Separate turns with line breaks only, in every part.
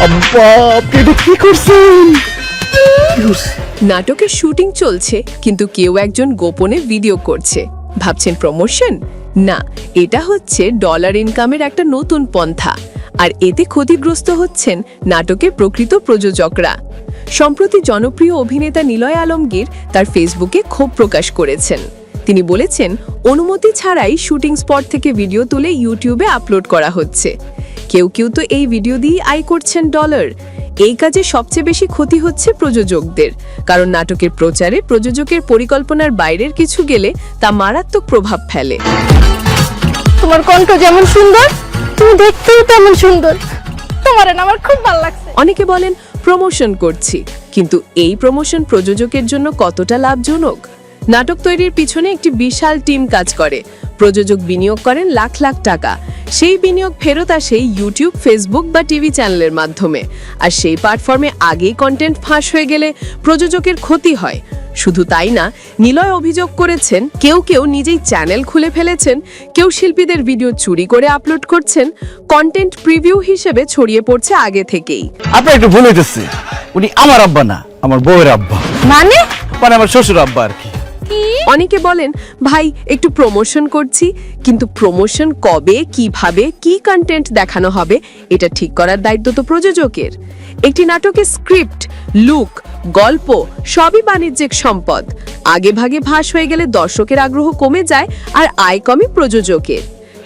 আব্বা আপনি এটা কি করছেন?
নাটকের শুটিং চলছে কিন্তু কেউ একজন গোপনে ভিডিও করছে। ভাবছেন প্রমোশন? না, এটা হচ্ছে ডলার ইনকামের একটা নতুন পন্থা। আর এতে ক্ষতিগ্রস্ত হচ্ছেন নাটকের প্রকৃত প্রযোজকরা। সম্প্রতি জনপ্রিয় অভিনেতা নিলয় আলমগীর তার ফেসবুকে ক্ষোভ প্রকাশ করেছেন। তিনি বলেছেন, অনুমতি ছাড়াই শুটিং স্পট থেকে ভিডিও তুলে ইউটিউবে আপলোড করা হচ্ছে। কেউ কেউ তো এই ভিডিও দিয়ে আয় করছেন ডলার। এই কাজে সবচেয়ে বেশি ক্ষতি হচ্ছে প্রযোজকদের, কারণ নাটকের প্রচারে প্রযোজকের পরিকল্পনার বাইরের কিছু গেলে তা মারাত্মক প্রভাব ফেলে।
তোমার কণ্ঠ যেমন সুন্দর, তুমি দেখতেও তেমন সুন্দর। তোমার না আমার খুব ভালো লাগছে।
অনেকে বলেন প্রমোশন করছি, কিন্তু এই প্রমোশন প্রযোজকের জন্য কতটা লাভজনক? নাটক তৈরির পিছনে একটি বিশাল টিম কাজ করে। প্রযোজক বিনিয়োগ করেন লাখ লাখ টাকা। সেই বিনিয়োগ ফেরত আসে ইউটিউব, ফেসবুক বা টিভি চ্যানেলের মাধ্যমে। আর সেই প্ল্যাটফর্মে আগেই কন্টেন্ট ফাঁস হয়ে গেলে প্রযোজকের ক্ষতি হয়। শুধু তাই না, নিলয় অভিযোগ করেছেন কেউ কেউ নিজেই চ্যানেল খুলে ফেলেছেন, কেউ শিল্পীদের ভিডিও চুরি করে আপলোড করছেন। কন্টেন্ট প্রিভিউ হিসেবে ছড়িয়ে পড়ছে আগে থেকেই।
আপনার একটু ভুল হইতেছে, উনি আমার আব্বা না, আমার বউয়ের আব্বা,
মানে
মানে আমার শ্বশুর আব্বা আর কি।
অনেকে বলেন, ভাই একটু প্রমোশন করছি, কিন্তু প্রমোশন কবে, কিভাবে, কি কন্টেন্ট দেখানো হবে এটা ঠিক করার দায়িত্ব তো প্রযোজকের। একটি নাটকের স্ক্রিপ্ট, লুক, গল্প সবই বাণিজ্যিক সম্পদ। আগে ভাগে ফাঁস হয়ে গেলে দর্শকের আগ্রহ কমে যায় আর আয় কমে প্রযোজকের।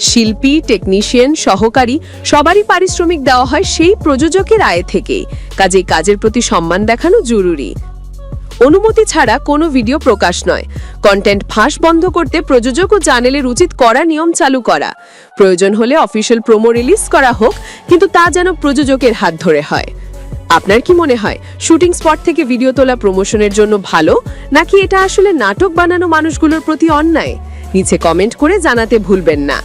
শিল্পী, টেকনিশিয়ান, সহকারী সবারই পারিশ্রমিক দেওয়া হয় সেই প্রযোজকের আয় থেকেই। কাজেই কাজের প্রতি সম্মান দেখানো জরুরি। অনুমতি ছাড়া কোনো ভিডিও প্রকাশ নয়। কন্টেন্ট ফাঁস বন্ধ করতে প্রযোজক ও চ্যানেলের উচিত করা নিয়ম চালু করা। প্রয়োজন হলে অফিসিয়াল প্রোমো রিলিজ করা হোক, কিন্তু তা যেন প্রযোজকের হাত ধরে হয়। আপনার কি মনে হয়, শুটিং স্পট থেকে ভিডিও তোলা প্রমোশনের জন্য ভালো, নাকি এটা আসলে নাটক বানানো মানুষগুলোর প্রতি অন্যায়? নিচে কমেন্ট করে জানাতে ভুলবেন না।